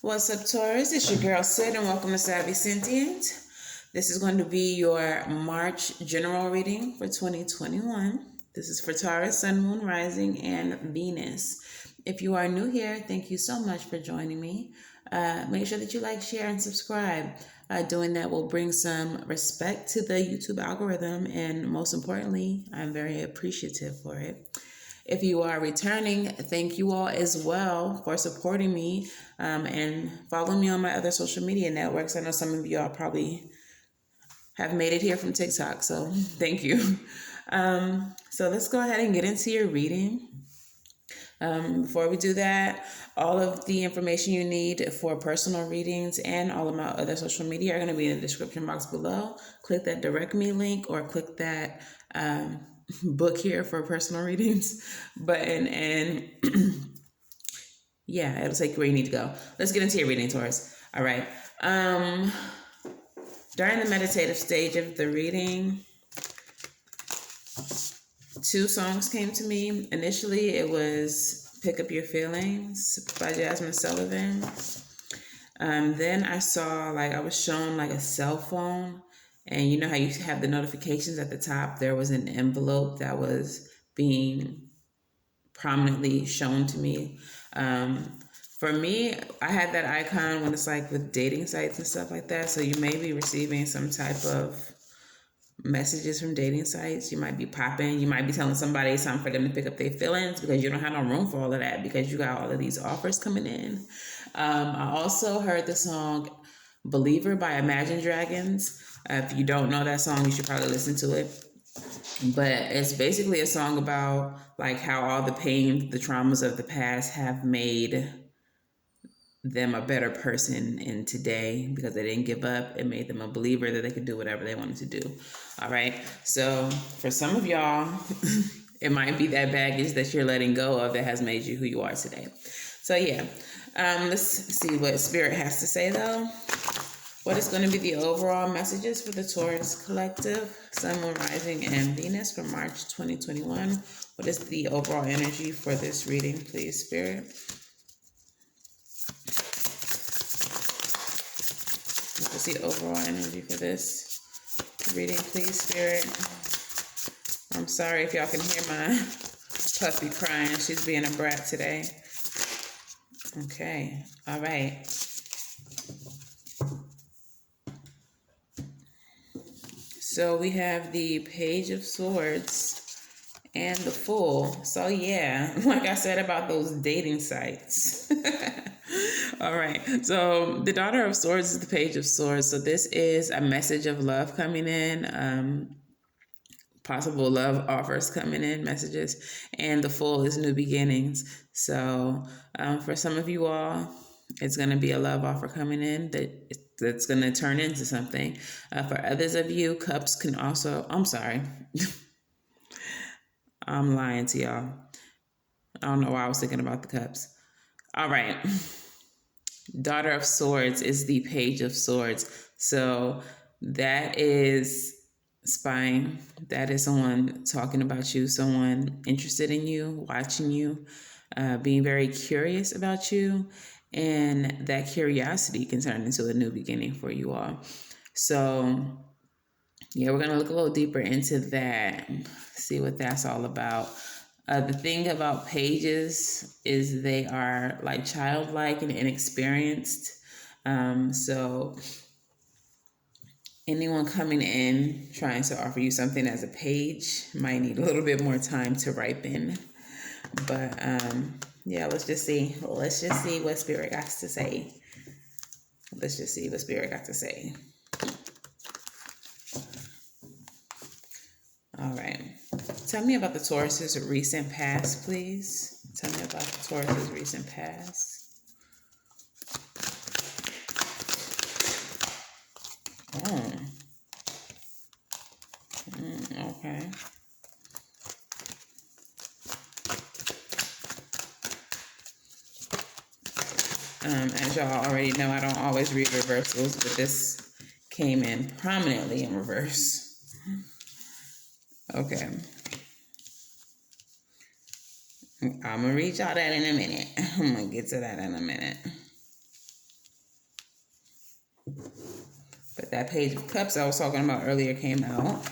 What's up, Taurus? It's your girl Sid, and welcome to Savy, Sentient. This is going to be your March general reading for 2021. This is for Taurus, Sun, Moon, Rising, and Venus. If you are new here, thank you so much for joining me. Make sure that you like, share, and subscribe. Doing that will bring some respect to the YouTube algorithm, and most importantly, I'm very appreciative for it. If you are returning, thank you all as well for supporting me and follow me on my other social media networks. I know some of y'all probably have made it here from TikTok, so thank you. So let's go ahead and get into your reading. Before we do that, all of the information you need for personal readings and all of my other social media are going to be in the description box below. Click that direct me link or click that book here for personal readings button, and yeah, it'll take you where you need to go. Let's get into your reading, Taurus. All right. During the meditative stage of the reading, two songs came to me. Initially, it was Pick Up Your Feelings by Jasmine Sullivan. Then I saw, I was shown a cell phone, and you know how you have the notifications at the top? There was an envelope that was being prominently shown to me. For me, I had that icon when it's with dating sites and stuff like that. So you may be receiving some type of messages from dating sites. You might be popping. You might be telling somebody it's time for them to pick up their feelings because you don't have no room for all of that because you got all of these offers coming in. I also heard the song Believer by Imagine Dragons. If you don't know that song, you should probably listen to it. But it's basically a song about how all the pain, the traumas of the past have made them a better person in today because they didn't give up. It made them a believer that they could do whatever they wanted to do. All right. So for some of y'all, it might be that baggage that you're letting go of that has made you who you are today. So yeah, let's see what Spirit has to say though. What is going to be the overall messages for the Taurus collective, Sun, Moon, Rising, and Venus for March 2021? What is the overall energy for this reading, please, Spirit? What is the overall energy for this reading, please, Spirit? I'm sorry if y'all can hear my puppy crying. She's being a brat today. Okay. All right. So we have the Page of Swords and the Fool. So yeah, like I said about those dating sites. All right. So the Daughter of Swords is the Page of Swords. So this is a message of love coming in, possible love offers coming in, messages. And the Fool is new beginnings. So for some of you all, it's going to be a love offer coming in that's going to turn into something. For others of you, cups can also... I'm sorry. I'm lying to y'all. I don't know why I was thinking about the cups. All right. Daughter of Swords is the Page of Swords. So that is spying. That is someone talking about you, someone interested in you, watching you, being very curious about you. And that curiosity can turn into a new beginning for you all. So yeah, we're going to look a little deeper into that, see what that's all about. The thing about pages is they are childlike and inexperienced. So anyone coming in trying to offer you something as a page might need a little bit more time to ripen. But yeah, let's just see what Spirit got to say. Let's just see what Spirit got to say. All right. Tell me about the Taurus's recent past, please. Tell me about the Taurus's recent past. Oh. Okay. As y'all already know, I don't always read reversals, but this came in prominently in reverse. Okay. I'm going to read y'all that in a minute. I'm going to get to that in a minute. But that Page of Cups I was talking about earlier came out.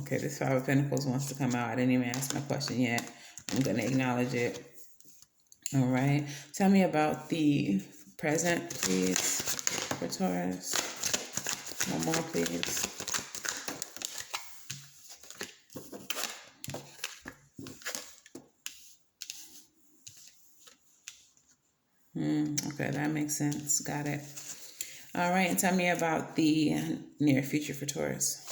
Okay, this Five of Pentacles wants to come out. I didn't even ask my question yet. I'm going to acknowledge it. All right. Tell me about the present, please, for Taurus. One more, please. Okay, that makes sense. Got it. All right, and tell me about the near future for Taurus.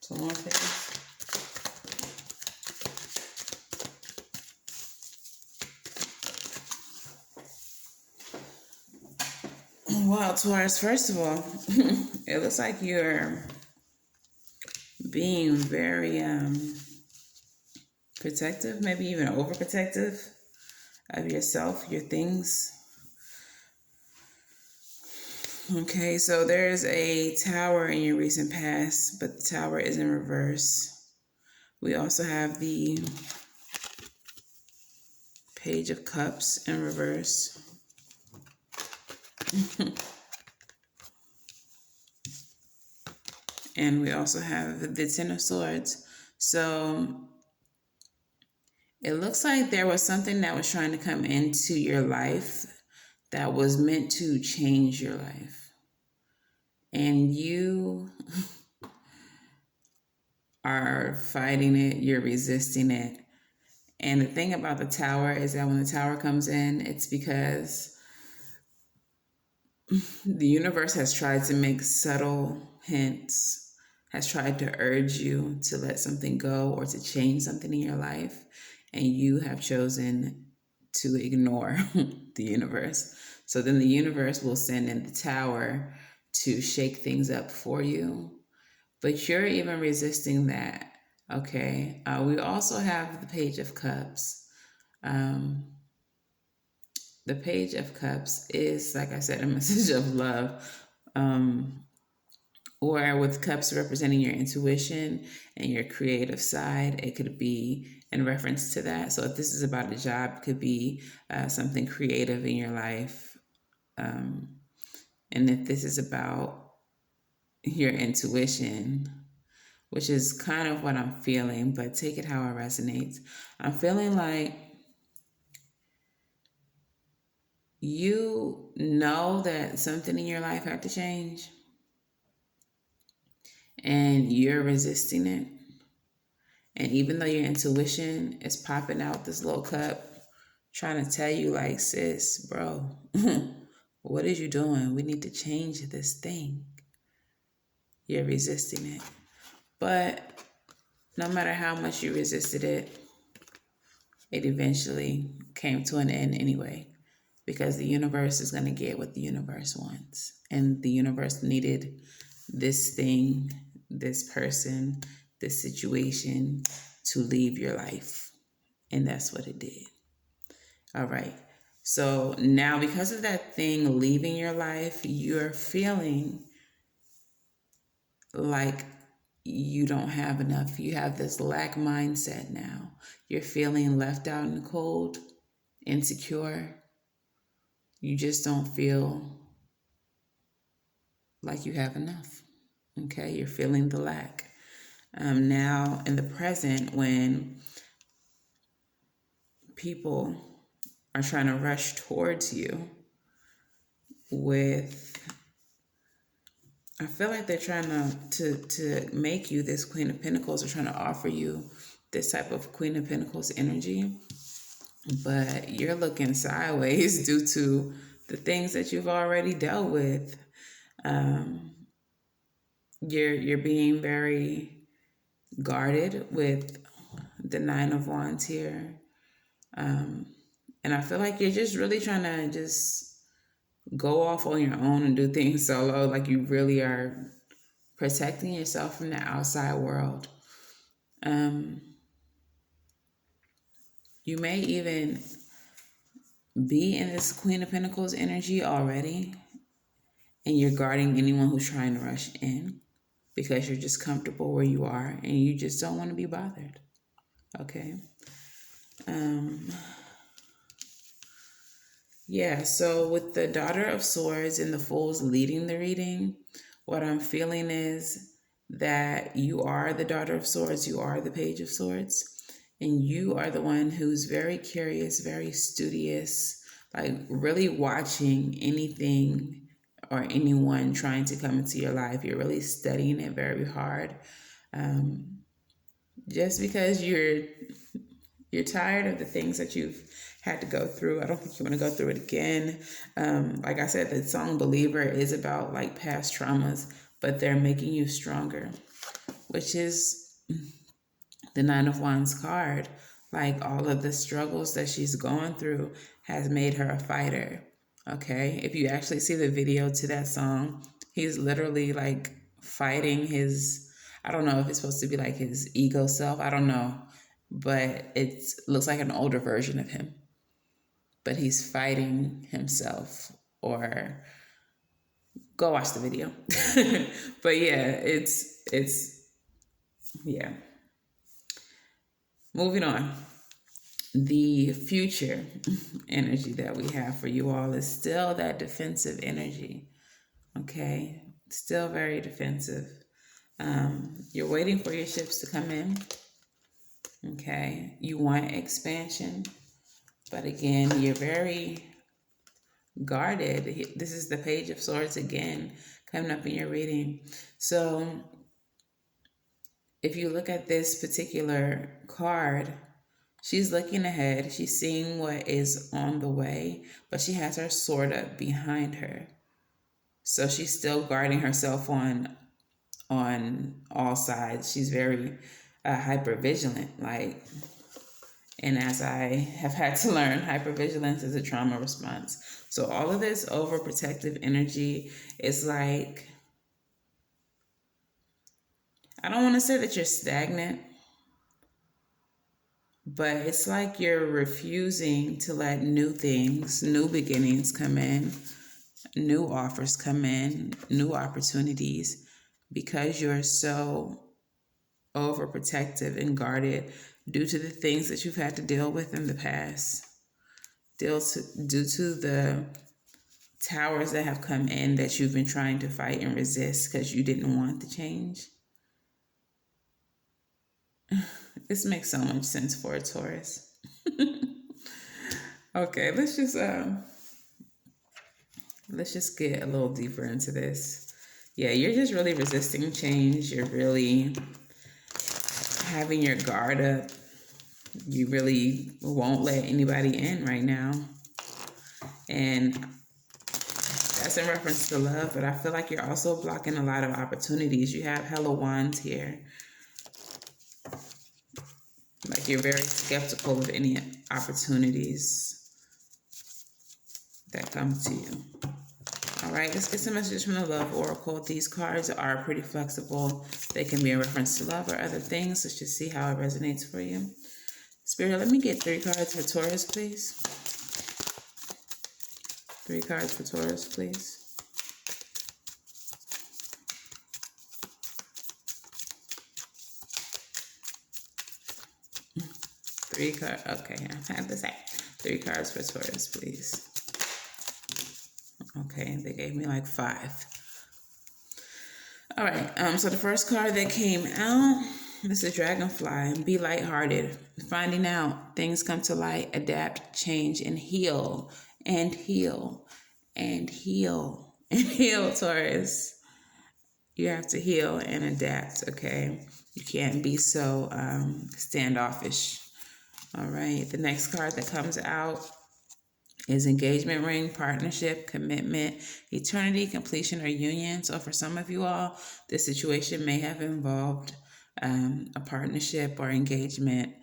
So more, please. Well, Taurus, first of all, it looks like you're being very protective, maybe even overprotective of yourself, your things. Okay, so there's a tower in your recent past, but the tower is in reverse. We also have the Page of Cups in reverse. And we also have the Ten of Swords. So it looks like there was something that was trying to come into your life that was meant to change your life. And you are fighting it, you're resisting it. And the thing about the tower is that when the tower comes in, it's because the universe has tried to make subtle hints, has tried to urge you to let something go or to change something in your life. And you have chosen to ignore the universe. So then the universe will send in the tower to shake things up for you. But you're even resisting that. Okay. We also have the Page of Cups. The Page of Cups is, like I said, a message of love. Or with cups representing your intuition and your creative side, it could be in reference to that. So if this is about a job, it could be something creative in your life. And if this is about your intuition, which is kind of what I'm feeling, but take it how it resonates. I'm feeling like you know that something in your life had to change and you're resisting it. And even though your intuition is popping out this little cup, trying to tell you like, sis, bro, what are you doing? We need to change this thing. You're resisting it. But no matter how much you resisted it, it eventually came to an end anyway, because the universe is going to get what the universe wants. And the universe needed this thing, this person, this situation to leave your life. And that's what it did. All right. So now, because of that thing leaving your life, you're feeling like you don't have enough. You have this lack mindset now. You're feeling left out in the cold, insecure. You just don't feel like you have enough. Okay, you're feeling the lack. Now, in the present, when people are trying to rush towards you with, I feel like they're trying to make you this Queen of Pentacles, or trying to offer you this type of Queen of Pentacles energy, but you're looking sideways due to the things that you've already dealt with. You're being very guarded with the Nine of Wands here. And I feel like you're just really trying to just go off on your own and do things solo. Like you really are protecting yourself from the outside world. You may even be in this Queen of Pentacles energy already. and you're guarding anyone who's trying to rush in because you're just comfortable where you are and you just don't want to be bothered. Okay. Yeah, so with the Daughter of Swords and the Fools leading the reading, what I'm feeling is that you are the Daughter of Swords, you are the Page of Swords, and you are the one who's very curious, very studious, like really watching anything or anyone trying to come into your life. You're really studying it very hard. Just because you're tired of the things that you've had to go through. I don't think you want to go through it again. Like I said, the song Believer is about like past traumas, but they're making you stronger, which is the Nine of Wands card. Like all of the struggles that she's going through has made her a fighter. Okay. If you actually see the video to that song, he's literally like fighting his, I don't know if it's supposed to be like his ego self. I don't know, but it looks like an older version of him. But he's fighting himself, or go watch the video. But yeah, yeah. Moving on. The future energy that we have for you all is still that defensive energy. Okay. Still very defensive. You're waiting for your ships to come in. Okay. You want expansion. But again, you're very guarded. This is the Page of Swords again, coming up in your reading. So if you look at this particular card, she's looking ahead. She's seeing what is on the way, but she has her sword up behind her. So she's still guarding herself on all sides. She's very hyper vigilant, like. And as I have had to learn, hypervigilance is a trauma response. So all of this overprotective energy is like, I don't want to say that you're stagnant, but it's like you're refusing to let new things, new beginnings come in, new offers come in, new opportunities, because you're so overprotective and guarded due to the things that you've had to deal with in the past, due to the towers that have come in that you've been trying to fight and resist because you didn't want the change. This makes so much sense for a Taurus. Okay, let's just get a little deeper into this. Yeah, you're just really resisting change. You're really having your guard up. You really won't let anybody in right now. And that's in reference to love, but I feel like you're also blocking a lot of opportunities. You have hella wands here. Like you're very skeptical of any opportunities that come to you. All right, let's get some messages from the Love Oracle. These cards are pretty flexible. They can be in reference to love or other things. Let's just see how it resonates for you. Spirit, let me get 3 cards for Taurus, please. 3 cards for Taurus, please. Three cards. Okay, I have to say 3 cards for Taurus, please. Okay, they gave me like 5. All right. So the first card that came out, this is Dragonfly. Be lighthearted. Finding out things come to light, adapt, change, and heal, and heal, and heal, and heal, Taurus. You have to heal and adapt. Okay, you can't be so standoffish. All right, the next card that comes out is engagement ring, partnership, commitment, eternity, completion, or union. So for some of you all, this situation may have involved a partnership or engagement.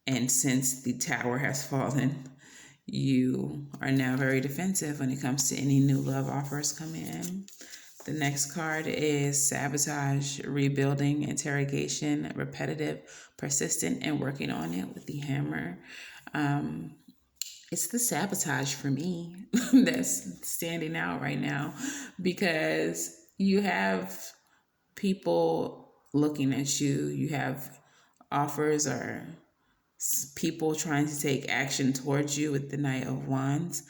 And since the tower has fallen, you are now very defensive when it comes to any new love offers coming in. The next card is sabotage, rebuilding, interrogation, repetitive, persistent, and working on it with the hammer. it's the sabotage for me that's standing out right now, because you have people looking at you, you have offers or people trying to take action towards you with the Knight of Wands,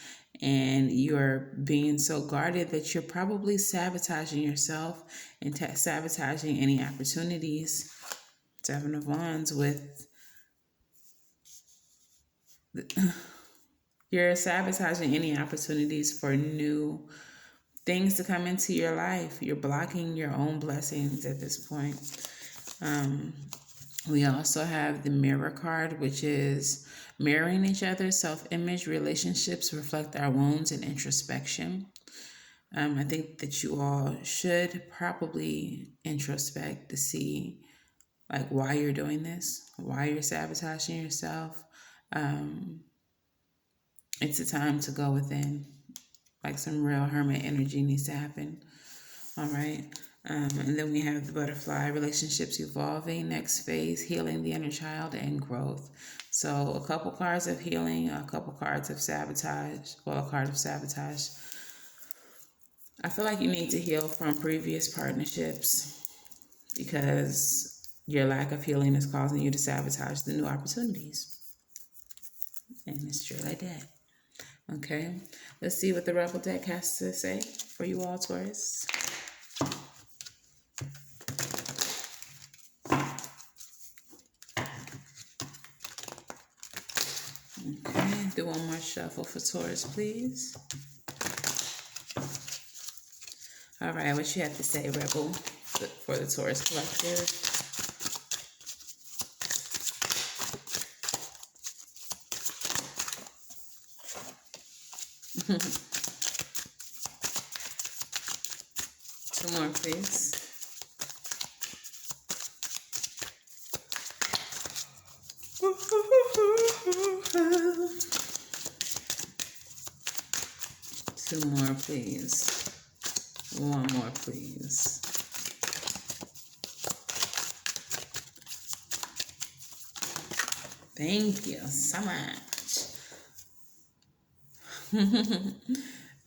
and you're being so guarded that you're probably sabotaging yourself and sabotaging any opportunities. Seven of Wands with you're sabotaging any opportunities for new things to come into your life. You're blocking your own blessings at this point. We also have the Mirror card, which is mirroring each other. Self-image relationships reflect our wounds and introspection. I think that you all should probably introspect to see like why you're doing this, why you're sabotaging yourself. It's a time to go within. Like some real hermit energy needs to happen. All right. And then we have the butterfly, relationships evolving, next phase, healing the inner child, and growth. So a couple cards of healing, a couple cards of sabotage, well, a card of sabotage. I feel like you need to heal from previous partnerships because your lack of healing is causing you to sabotage the new opportunities. And it's true like that. Okay, let's see what the Rebel deck has to say for you all, Taurus. Okay, do one more shuffle for Taurus, please. All right, what you have to say, Rebel, for the Taurus collective? Two more, please. Two more, please. One more, please. Thank you so much.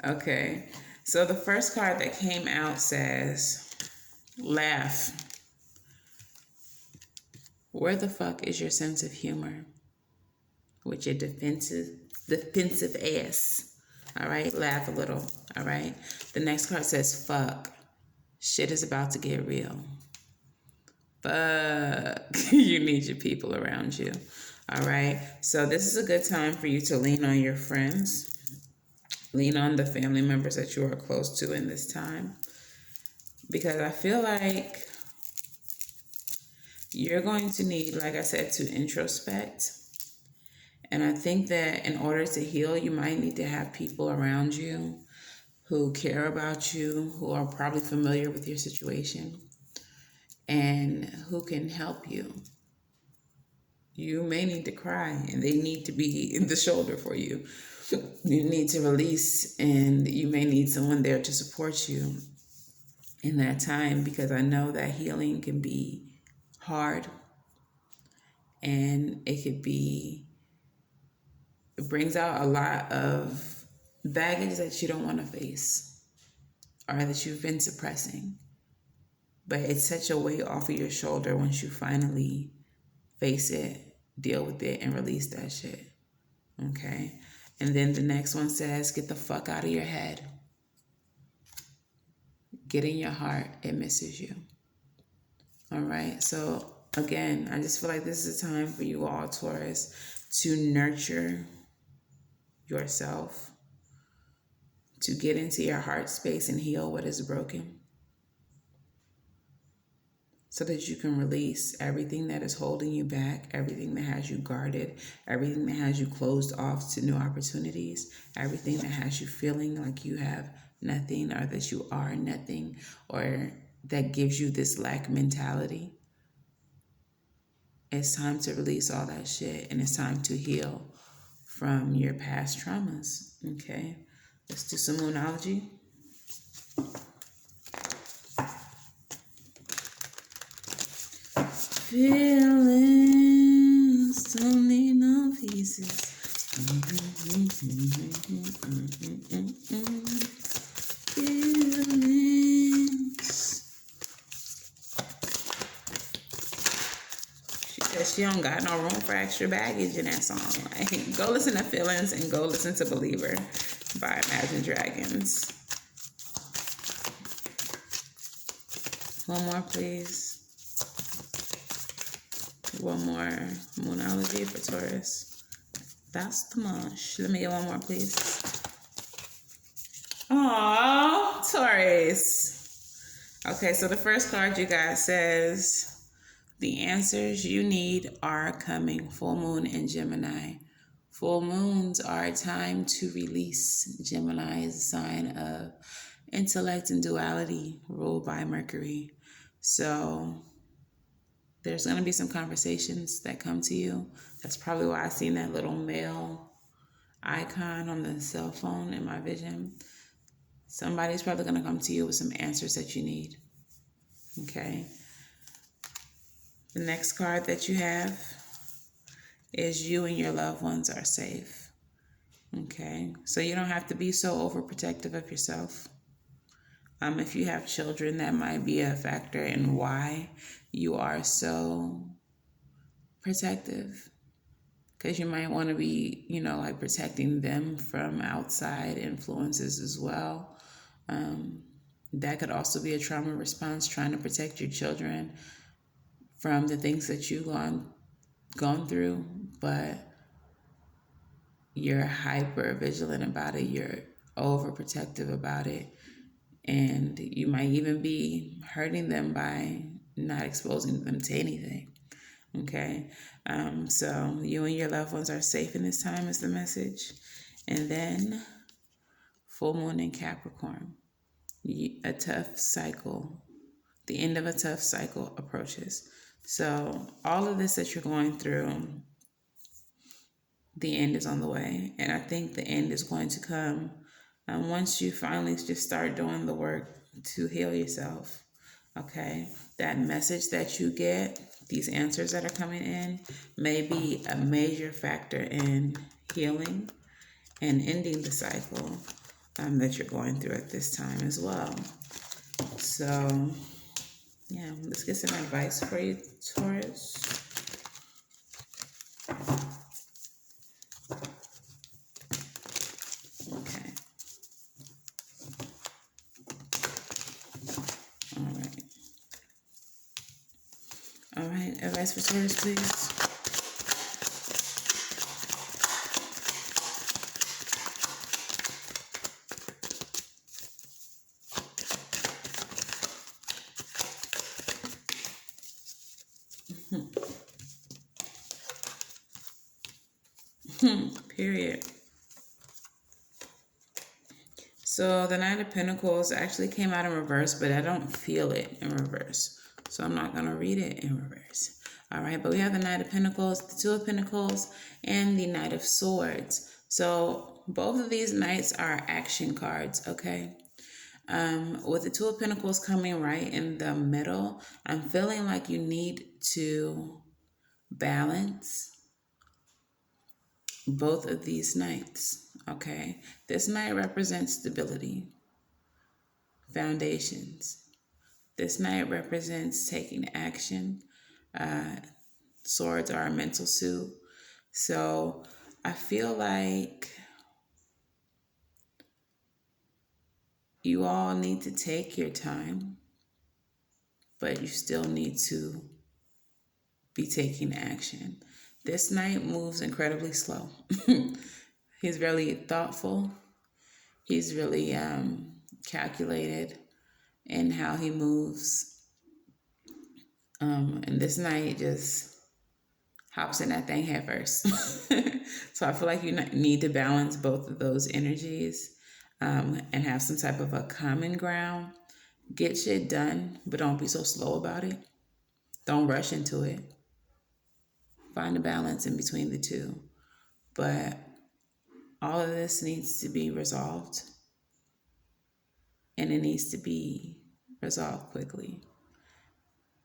Okay, so the first card that came out says, laugh. Where the fuck is your sense of humor? With your defensive ass. All right, laugh a little. All right. The next card says, fuck. Shit is about to get real. Fuck. You need your people around you. All right. So this is a good time for you to lean on your friends. Lean on the family members that you are close to in this time. Because I feel like you're going to need, like I said, to introspect. And I think that in order to heal, you might need to have people around you who care about you, who are probably familiar with your situation, and who can help you. You may need to cry, and they need to be in the shoulder for you. You need to release, and you may need someone there to support you in that time, because I know that healing can be hard, and it brings out a lot of baggage that you don't want to face or that you've been suppressing. But it's such a weight off of your shoulder once you finally face it, deal with it, and release that shit. Okay? And then the next one says, get the fuck out of your head. Get in your heart. It misses you. All right? So, again, I just feel like this is a time for you all, Taurus, to nurture yourself, to get into your heart space and heal what is broken, so that you can release everything that is holding you back, everything that has you guarded, everything that has you closed off to new opportunities, everything that has you feeling like you have nothing or that you are nothing, or that gives you this lack mentality. It's time to release all that shit, and it's time to heal from your past traumas. Okay, let's do some moonology. Feelings don't need no pieces. She says she don't got no room for extra baggage in that song. Like, go listen to Feelings and go listen to Believer by Imagine Dragons. One more, please. One more Moonology for Taurus. That's too much. Let me get one more, please. Aww, Taurus. Okay, so the first card you got says, the answers you need are coming. Full moon in Gemini. Full moons are a time to release. Gemini is a sign of intellect and duality, ruled by Mercury. So there's going to be some conversations that come to you. That's probably why I seen that little male icon on the cell phone in my vision. Somebody's probably going to come to you with some answers that you need. Okay. The next card that you have is you and your loved ones are safe. Okay. So you don't have to be so overprotective of yourself. If you have children, that might be a factor in why you are so protective. Because you might want to be, like protecting them from outside influences as well. That could also be a trauma response, trying to protect your children from the things that you've gone through, but you're hyper vigilant about it. You're overprotective about it. And you might even be hurting them by not exposing them to anything. Okay. So you and your loved ones are safe in this time is the message. And then full moon in Capricorn. A tough cycle. The end of a tough cycle approaches. So all of this that you're going through, the end is on the way. And I think the end is going to come once you finally just start doing the work to heal yourself. Okay. That message that you get, these answers that are coming in, may be a major factor in healing and ending the cycle that you're going through at this time as well. So, yeah, let's get some advice for you, Taurus. Okay. All right, advice for Taurus, please. Period. So the Knight of Pentacles actually came out in reverse, but I don't feel it in reverse. So I'm not going to read it in reverse. All right, but we have the Knight of Pentacles, the Two of Pentacles, and the Knight of Swords. So both of these knights are action cards, okay? With the Two of Pentacles coming right in the middle, I'm feeling like you need to balance both of these knights, okay? This knight represents stability, foundations. This knight represents taking action. Swords are a mental suit. So I feel like you all need to take your time, but you still need to be taking action. This knight moves incredibly slow. He's really thoughtful. He's really calculated in how he moves. And this knight just hops in that thing head first. So I feel like you need to balance both of those energies and have some type of a common ground. Get shit done, but don't be so slow about it. Don't rush into it. Find a balance in between the two. But all of this needs to be resolved. And it needs to be resolved quickly.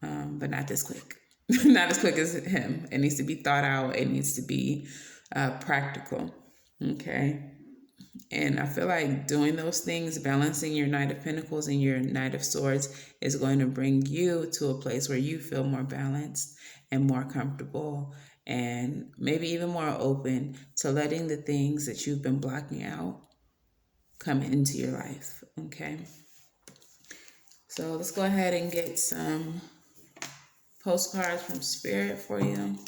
But not this quick. Not as quick as him. It needs to be thought out. It needs to be practical. Okay. And I feel like doing those things, balancing your Knight of Pentacles and your Knight of Swords, is going to bring you to a place where you feel more balanced and more comfortable and maybe even more open to letting the things that you've been blocking out come into your life. Okay. So let's go ahead and get some postcards from Spirit for you.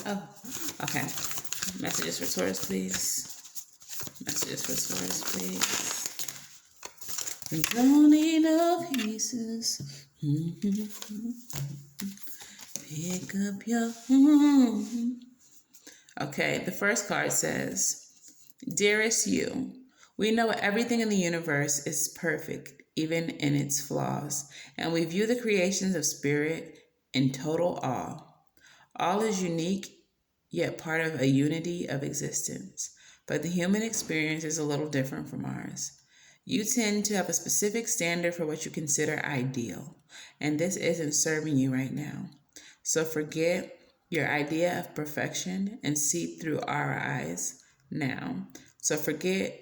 Oh. Okay. Messages for Taurus, please. Messages for Taurus, please. We don't need no pieces. Pick up your... Okay, the first card says, Dearest you, we know everything in the universe is perfect, even in its flaws, and we view the creations of spirit in total awe. All is unique, yet part of a unity of existence, but the human experience is a little different from ours. You tend to have a specific standard for what you consider ideal, and this isn't serving you right now. So forget your idea of perfection and see through our eyes now. So forget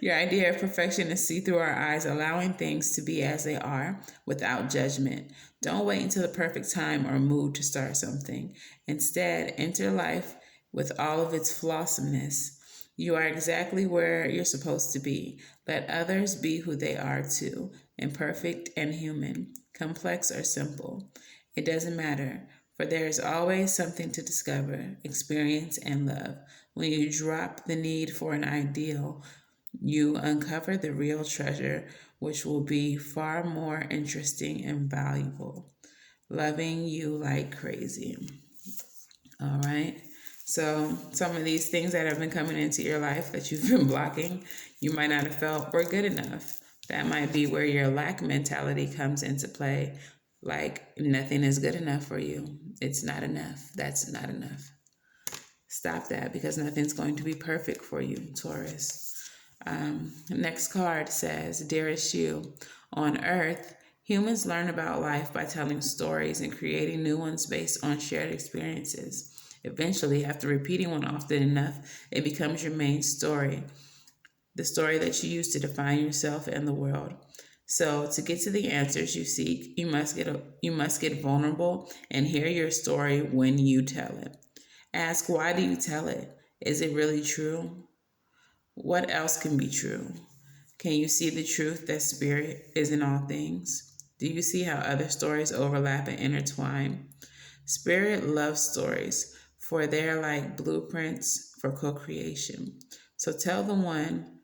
your idea of perfection and see through our eyes, allowing things to be as they are without judgment. Don't wait until the perfect time or mood to start something. Instead, enter life with all of its flawsomeness. You are exactly where you're supposed to be. Let others be who they are too, imperfect and human, complex or simple. It doesn't matter, for there is always something to discover, experience, and love. When you drop the need for an ideal, you uncover the real treasure, which will be far more interesting and valuable. Loving you like crazy. All right. So some of these things that have been coming into your life that you've been blocking, you might not have felt were good enough. That might be where your lack mentality comes into play. Like nothing is good enough for you. It's not enough. That's not enough. Stop that, because nothing's going to be perfect for you, Taurus. Next card says, Dearest you, on Earth, humans learn about life by telling stories and creating new ones based on shared experiences. Eventually, after repeating one often enough, it becomes your main story, the story that you use to define yourself and the world. So, to get to the answers you seek, you must get vulnerable and hear your story when you tell it. Ask, why do you tell it? Is it really true? What else can be true? Can you see the truth that spirit is in all things? Do you see how other stories overlap and intertwine? Spirit loves stories, for they're like blueprints for co-creation. So tell the one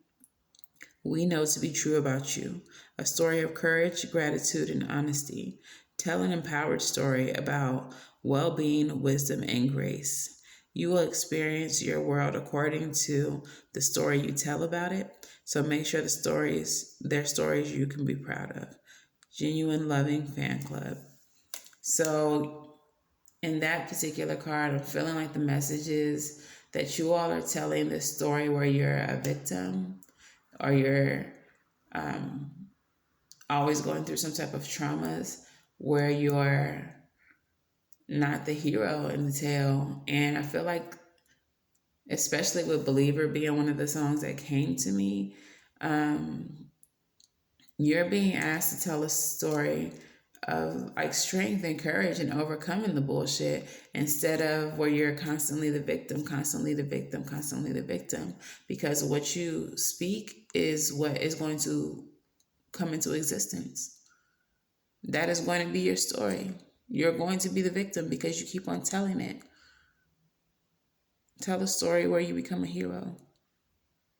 we know to be true about you, a story of courage, gratitude, and honesty. Tell an empowered story about well-being, wisdom, and grace. You will experience your world according to the story you tell about it. So make sure they're stories you can be proud of. Genuine Loving Fan Club. So in that particular card, I'm feeling like the message is that you all are telling this story where you're a victim, or you're always going through some type of traumas, where you're not the hero in the tale. And I feel like, especially with Believer being one of the songs that came to me, you're being asked to tell a story of like strength and courage and overcoming the bullshit, instead of where you're constantly the victim, constantly the victim, constantly the victim. Because what you speak is what is going to come into existence. That is going to be your story. You're going to be the victim because you keep on telling it. Tell a story where you become a hero.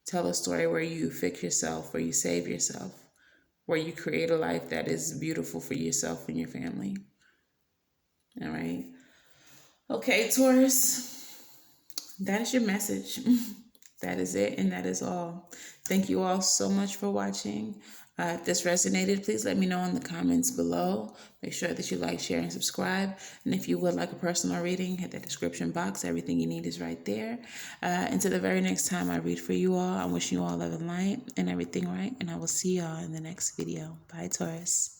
Tell a story where you fix yourself, where you save yourself, where you create a life that is beautiful for yourself and your family. All right. Okay, Taurus, that is your message. That is it, and that is all. Thank you all so much for watching. If this resonated, please let me know in the comments below. Make sure that you like, share, and subscribe. And if you would like a personal reading, hit the description box. Everything you need is right there. Until the very next time I read for you all, I'm wishing you all love and light and everything right. And I will see y'all in the next video. Bye, Taurus.